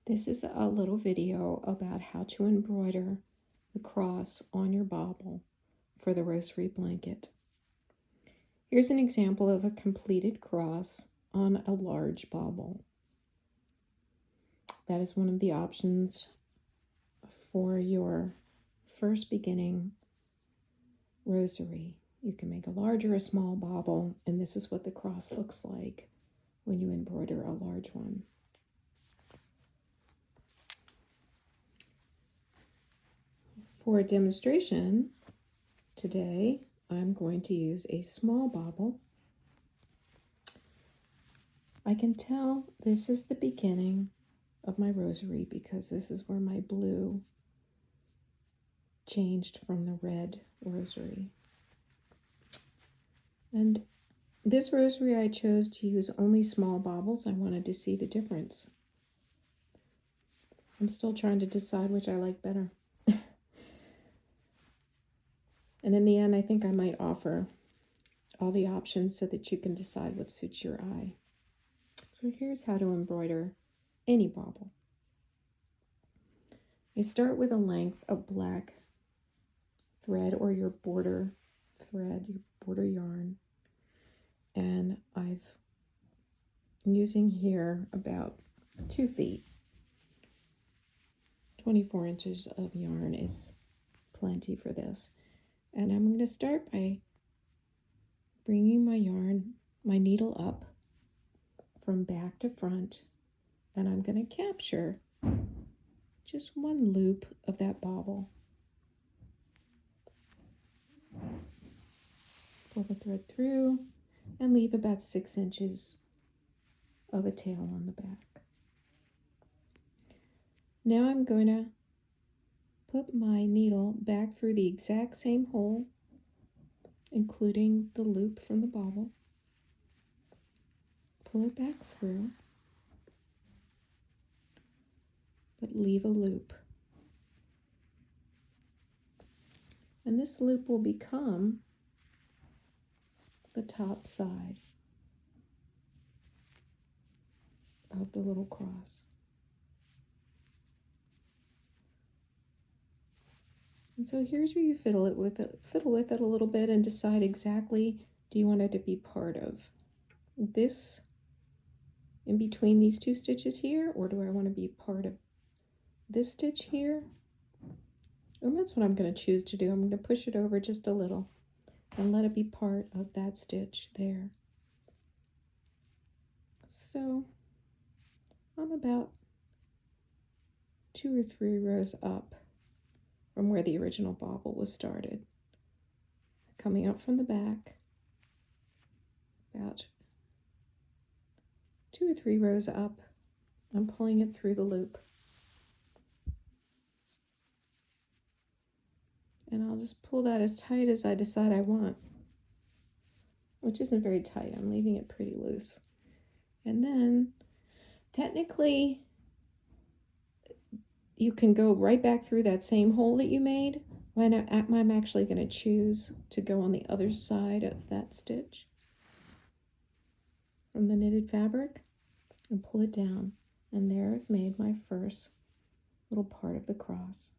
This is a little video about how to embroider the cross on your bobble for the Rosary Blanket. Here's an example of a completed cross on a large bobble. That is one of the options for your first beginning rosary. You can make a large or a small bobble, and this is what the cross looks like when you embroider a large one. For a demonstration today, I'm going to use a small bobble. I can tell this is the beginning of my rosary because this is where my blue changed from the red rosary. And this rosary I chose to use only small bobbles. I wanted to see the difference. I'm still trying to decide which I like better. And in the end, I think I might offer all the options so that you can decide what suits your eye. So here's how to embroider any bobble. You start with a length of black thread or your border thread, your border yarn. And I'm using here about 2 feet. 24 inches of yarn is plenty for this. And I'm going to start by bringing my needle up from back to front, and I'm going to capture just one loop of that bobble. Pull the thread through and leave about 6 inches of a tail on the back. Now I'm going to put my needle back through the exact same hole, including the loop from the bobble. Pull it back through, but leave a loop. And this loop will become the top side of the little cross. And so here's where you fiddle with it a little bit and decide exactly, do you want it to be part of this in between these 2 stitches here, or do I want to be part of this stitch here? And that's what I'm going to choose to do. I'm going to push it over just a little and let it be part of that stitch there. So I'm about 2 or 3 rows up from where the original bobble was started. Coming up from the back, about 2 or 3 rows up, I'm pulling it through the loop. And I'll just pull that as tight as I decide I want, which isn't very tight. I'm leaving it pretty loose. And then, technically, you can go right back through that same hole that you made. I'm actually going to choose to go on the other side of that stitch from the knitted fabric and pull it down. And there I've made my first little part of the cross.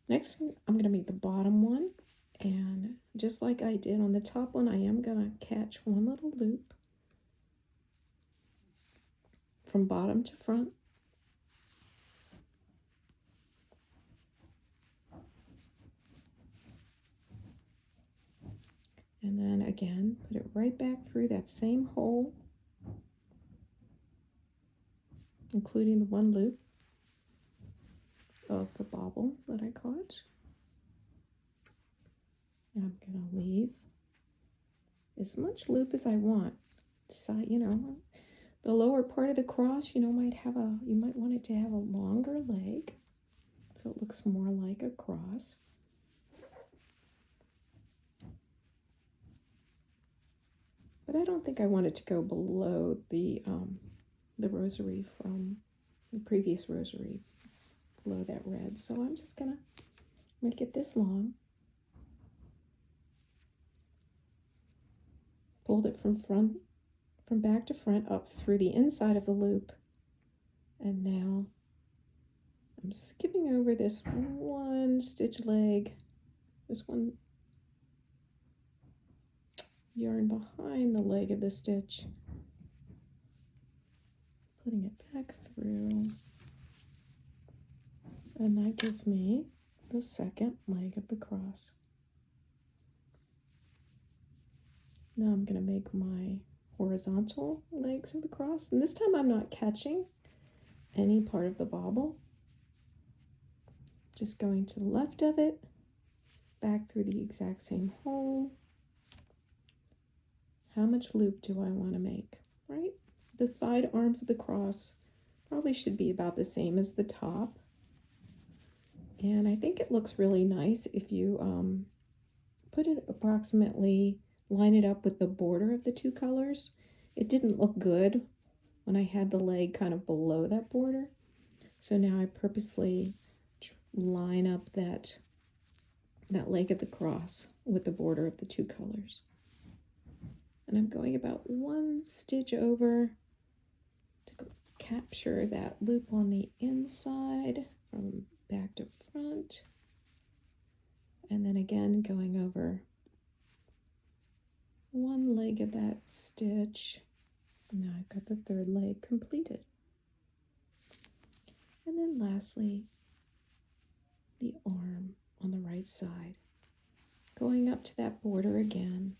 Next, I'm going to make the bottom one. And just like I did on the top one, I am going to catch one little loop from bottom to front. And then again, put it right back through that same hole, including the one loop of the bobble that I caught. And I'm going to leave as much loop as I want. Decide, the lower part of the cross, you might want it to have a longer leg so it looks more like a cross. But I don't think I want it to go below the rosary from the previous rosary, below that red. So I'm just gonna make it this long. Pulled it from back to front up through the inside of the loop And now I'm skipping over this one stitch leg, this one yarn behind the leg of the stitch, putting it back through, and that gives me the second leg of the cross. Now I'm going to make my horizontal legs of the cross, and this time I'm not catching any part of the bobble, just going to the left of it, back through the exact same hole. How much loop do I want to make, right? The side arms of the cross probably should be about the same as the top. And I think it looks really nice if you put it approximately, line it up with the border of the two colors. It didn't look good when I had the leg kind of below that border. So now I purposely line up that leg of the cross with the border of the two colors. And I'm going about one stitch over to capture that loop on the inside from back to front. And then again going over one leg of that stitch. Now I've got the third leg completed. And then lastly, the arm on the right side. Going up to that border again.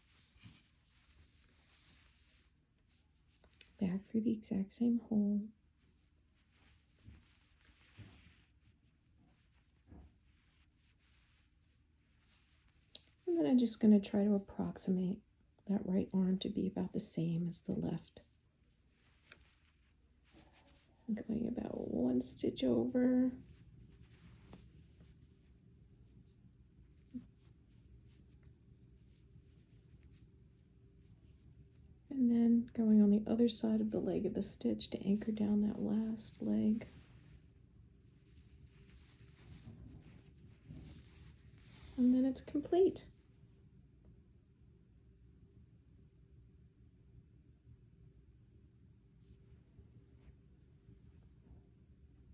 Back through the exact same hole. And then I'm just going to try to approximate that right arm to be about the same as the left. I'm going about one stitch over. And then going on the other side of the leg of the stitch to anchor down that last leg. And then it's complete.